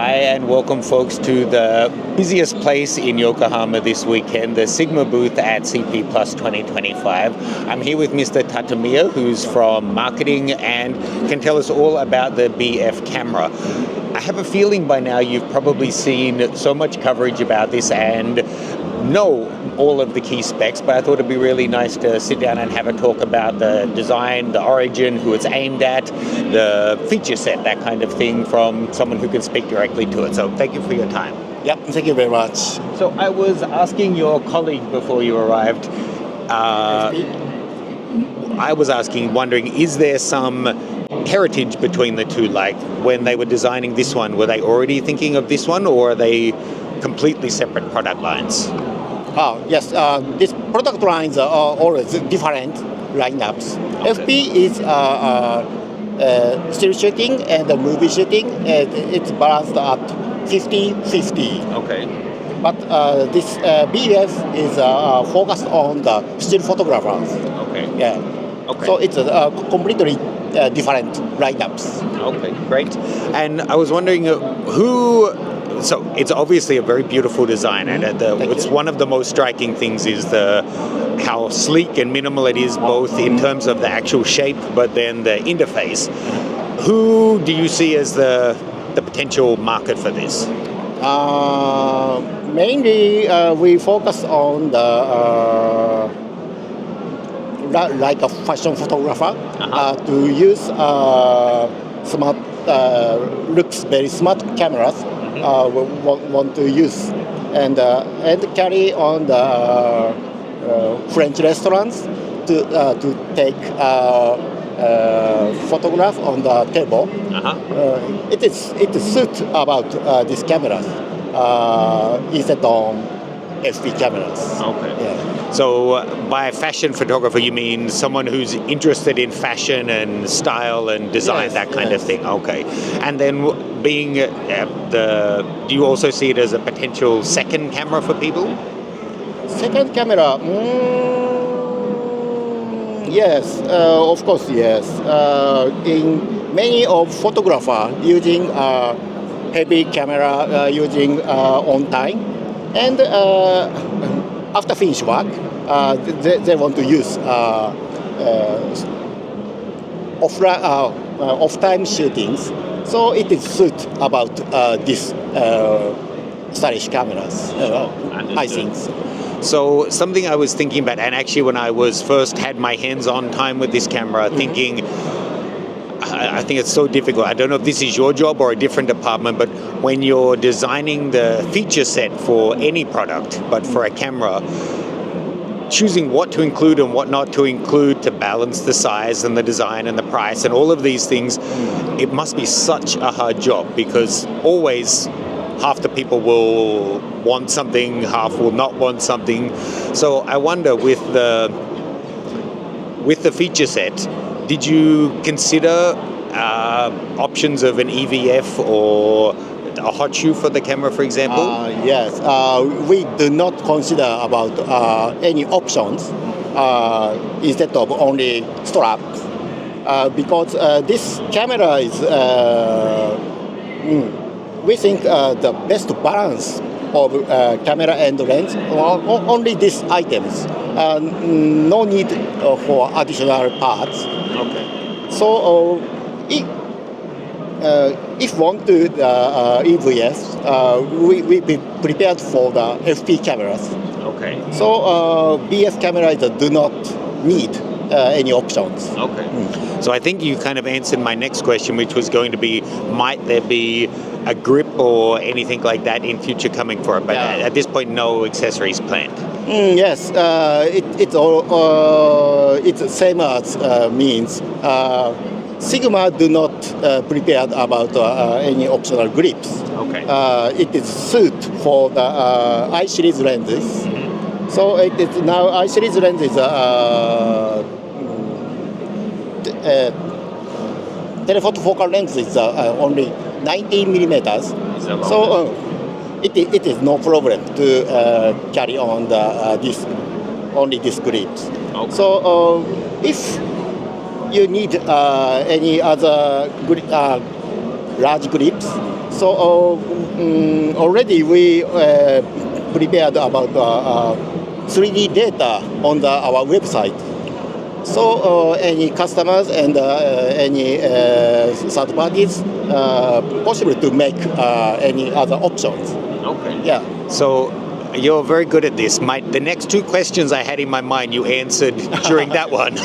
Hi and welcome folks to the busiest place in Yokohama this weekend, the Sigma booth at CP Plus 2025. I'm here with Mr. Tatamiya, who's from marketing and can tell us all about the BF camera. I have a feeling by now you've probably seen so much coverage about this and know all of the key specs, but I thought it'd be really nice to sit down and have a talk about the design, the origin, who it's aimed at, the feature set, that kind of thing from someone who can speak directly to it. So thank you for your time. Yep, thank you very much. So I was asking your colleague before you arrived, I was wondering, is there some heritage between the two? Like when they were designing this one, were they already thinking of this one, or are they completely separate product lines? Yes, these product lines are always different lineups. Okay. FP is still shooting and movie shooting, and it's balanced at 50-50. Okay. But this BF is focused on the still photographers. Okay. Yeah. Okay. So it's completely different lineups. Okay, great. And I was wondering So it's obviously a very beautiful design, and it's one of the most striking things is how sleek and minimal it is, both in terms of the actual shape, but then the interface. Who do you see as the potential market for this? Mainly, we focus on the like a fashion photographer to use smart, looks very smart cameras. Want to use and carry on the French restaurants to take photograph on the table. It is suit about these cameras instead on FP cameras. Okay. Yeah. So by fashion photographer, you mean someone who's interested in fashion and style and design, that kind of thing? Okay. And then being do you also see it as a potential second camera for people? Second camera? Yes, of course, yes. In many of photographer using heavy camera using on time, and after finish work, they want to use off-time shootings. So it is suit about this stylish cameras, I think. So something I was thinking about, and actually when I was first had my hands-on time with this camera, thinking, I think it's so difficult. I don't know if this is your job or a different department, but when you're designing the feature set for any product, but for a camera, choosing what to include and what not to include to balance the size and the design and the price and all of these things, it must be such a hard job, because always half the people will want something, half will not want something. So I wonder, with the feature set, did you consider options of an EVF or a hot shoe for the camera, for example? Yes, we do not consider about any options instead of only straps, because this camera is, we think the best balance of camera and lens, only these items, no need for additional parts. Okay. So if want to EVS, we be prepared for the FP cameras. Okay. So BF cameras do not need any options. Okay. So I think you kind of answered my next question, which was going to be, might there be a grip or anything like that in future coming for it? But at this point, no accessories planned. Yes, it's the same as means. Sigma do not prepare about any optional grips. Okay. It is suit for the I series lenses. So it is now I series lenses telephoto focal lens is only 90 millimeters. So it is no problem to carry on only this grips. Okay. So if you need any other large grips, So already we prepared about 3D data on our website. So any customers and any third parties possible to make any other options. Okay. Yeah. So you're very good at this. The next two questions I had in my mind, you answered during that one.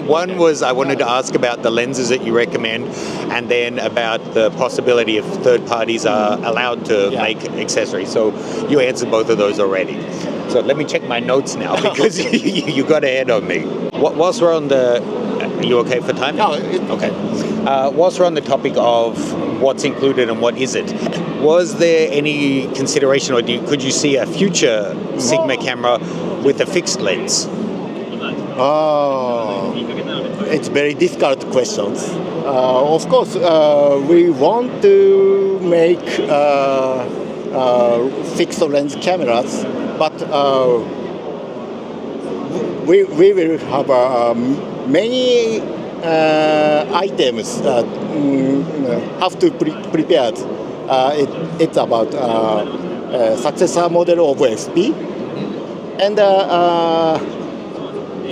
One was I wanted to ask about the lenses that you recommend, and then about the possibility if third parties are allowed to make accessories. So you answered both of those already. So let me check my notes now because you got ahead of me. Whilst we're on the... Are you okay for time? No, okay. Whilst we're on the topic of what's included and what isn't, was there any consideration or could you see a future Sigma camera with a fixed lens? It's very difficult questions. Of course, we want to make fixed lens cameras, but we will have many items have to prepare. It's about successor model of XP and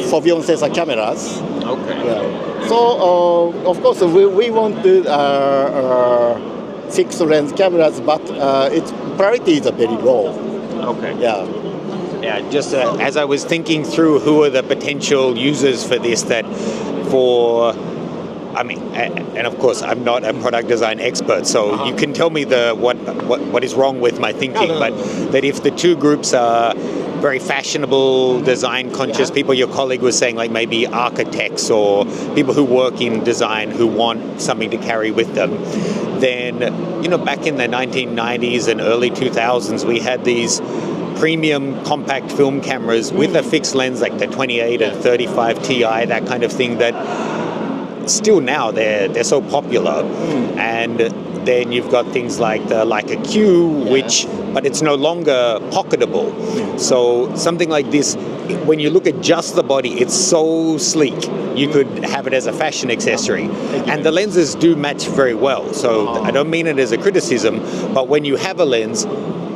foveon sensor cameras. Okay. Yeah. So of course we want to fixed lens cameras, but its priority is very low. Okay. Yeah. Yeah, just as I was thinking through who are the potential users for this, and of course I'm not a product design expert, so you can tell me what is wrong with my thinking, but that if the two groups are very fashionable, design conscious people, your colleague was saying like maybe architects or people who work in design who want something to carry with them, then, back in the 1990s and early 2000s, we had these premium compact film cameras with a fixed lens like the 28 and 35 Ti, that kind of thing, that still now they're so popular. And then you've got things like the Leica Q, but it's no longer pocketable. So something like this, when you look at just the body, it's so sleek. You could have it as a fashion accessory. And the lenses do match very well. So I don't mean it as a criticism, but when you have a lens,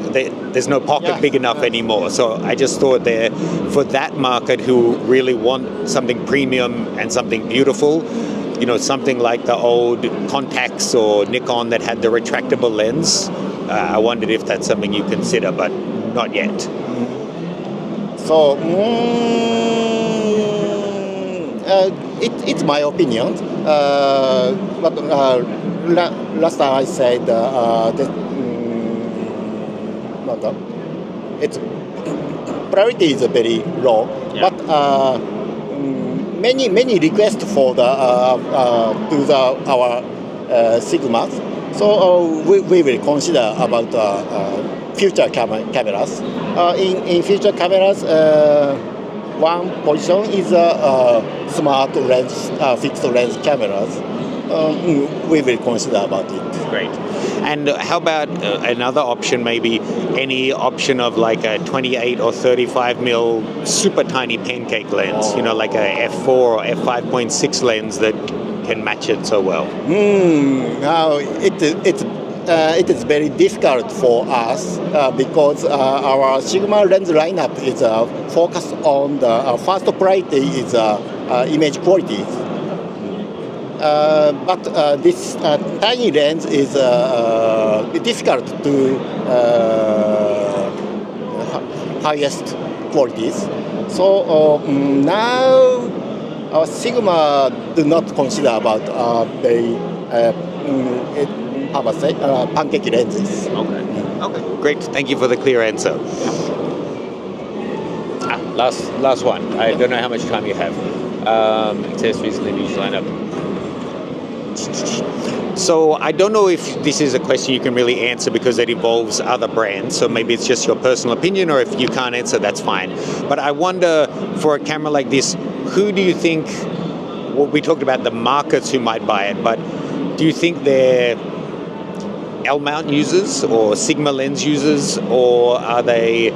there's no pocket big enough anymore. So I just thought there, for that market who really want something premium and something beautiful, something like the old Contax or Nikon that had the retractable lens, I wondered if that's something you consider, but not yet. So it's my opinion. But last time I said that its priority is very low, but many requests for our Sigmas. So we will consider about future cameras. In future cameras, one position is smart lens, fixed lens cameras. We will consider about it. Great. And how about another option, maybe any option of like a 28 or 35 mil super tiny pancake lens, like a f4 or f5.6 lens that can match it so well? Now it is very difficult for us because our Sigma lens lineup is focused on the first priority is image quality. But this tiny lens is difficult to highest qualities. So now our Sigma do not consider about very pancake lenses. Okay. Great. Thank you for the clear answer. Last one. I don't know how much time you have. Accessories in the news lineup. So I don't know if this is a question you can really answer because it involves other brands. So maybe it's just your personal opinion, or if you can't answer, that's fine. But I wonder, for a camera like this, who do you think, well, we talked about the markets who might buy it, but do you think they're L-mount users or Sigma lens users, or are they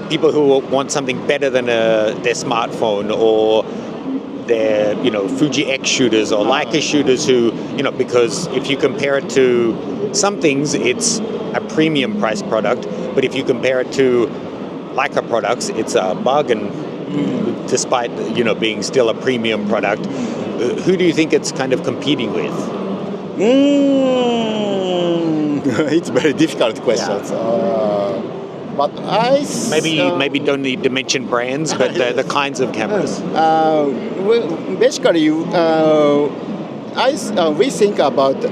people who want something better than their smartphone, or they're Fuji X shooters or Leica shooters who, because if you compare it to some things it's a premium price product, but if you compare it to Leica products, it's a bargain, despite being still a premium product. Who do you think it's kind of competing with? It's a very difficult question. But maybe don't need to mention brands, but the kinds of cameras. Basically, we think about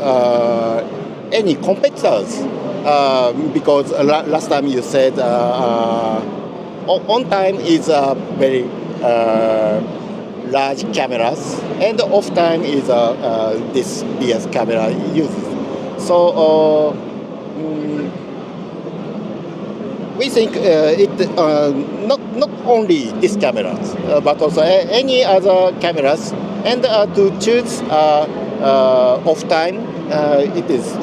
any competitors because last time you said on time is very large cameras, and off time is this BS camera uses. So we think not only these cameras, but also any other cameras, and to choose off time, it is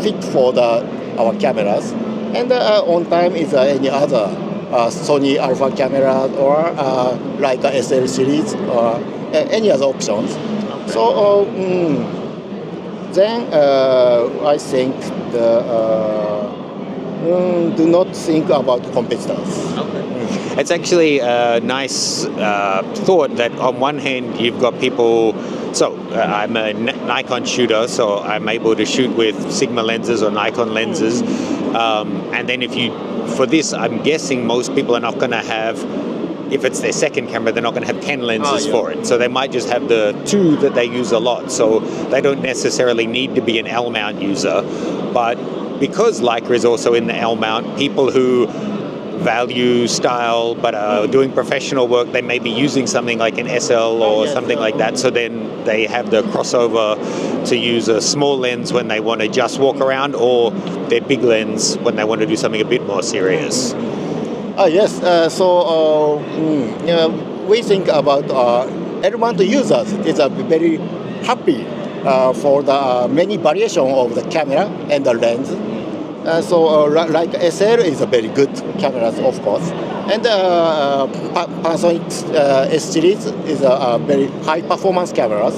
fit for our cameras, and on time is any other Sony Alpha camera or Leica SL series or any other options. Okay. So then I think do not think about competitors. Okay. It's actually a nice thought that on one hand you've got people. So I'm a Nikon shooter, so I'm able to shoot with Sigma lenses or Nikon lenses. And then for this, I'm guessing most people are not going to have, if it's their second camera, they're not going to have 10 lenses for it. So they might just have the 2 that they use a lot. So they don't necessarily need to be an L mount user. But because Leica is also in the L mount, people who value style but are doing professional work, they may be using something like an SL or something like that, so then they have the crossover to use a small lens when they want to just walk around, or their big lens when they want to do something a bit more serious. Yes, so we think about L-mount users is very happy for the many variation of the camera and the lens. So like SL is a very good cameras, of course, and Panasonic S series is a very high performance cameras,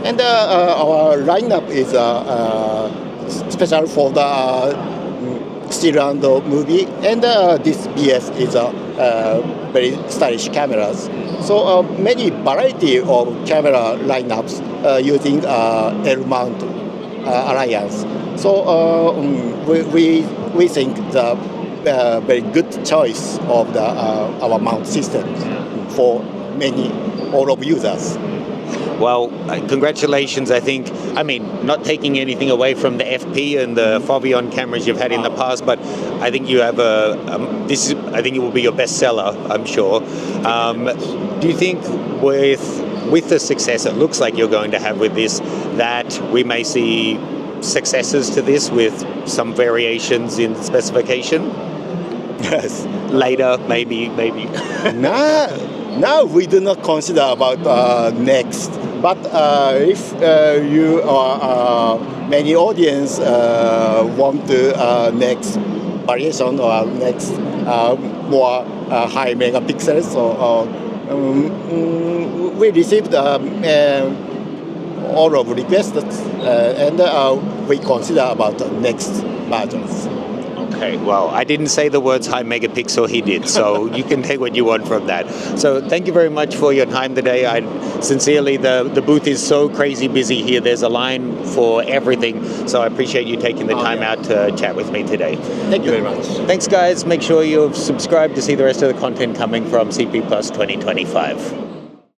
and our lineup is special for the still and movie, and this BS is a very stylish cameras. So many variety of camera lineups using L mount alliance. So we think the very good choice of our mount system for all of users. Well, congratulations, I think. I mean, not taking anything away from the FP and the Foveon cameras you've had in the past, but I think you have I think it will be your best seller, I'm sure. Do you think with the success it looks like you're going to have with this, that we may see successors to this with some variations in specification? Yes. Later, maybe. Now we do not consider about next. But if you or many audience want to next variation or next more high megapixels, or we received all of requests, and we consider about next versions. Okay, well, I didn't say the words high megapixel, he did, so you can take what you want from that. So thank you very much for your time today. Sincerely, the booth is so crazy busy here. There's a line for everything, so I appreciate you taking the time out to chat with me today. Thank you very much. Thanks, guys. Make sure you've subscribed to see the rest of the content coming from CP Plus 2025.